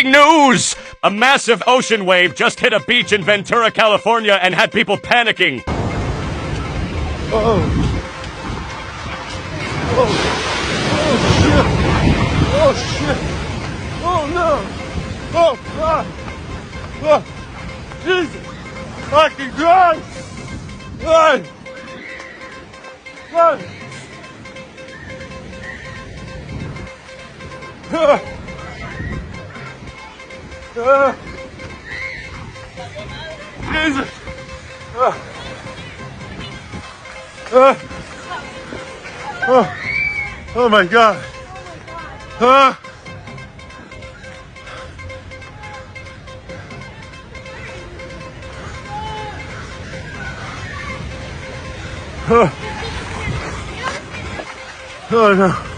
Breaking news! A massive ocean wave just hit a beach in Ventura, California and had people panicking. Oh. Oh. Oh, shit. Oh, no. Oh, God. Oh, Jesus fucking Christ. God. God. Jesus. Oh my God. Oh no.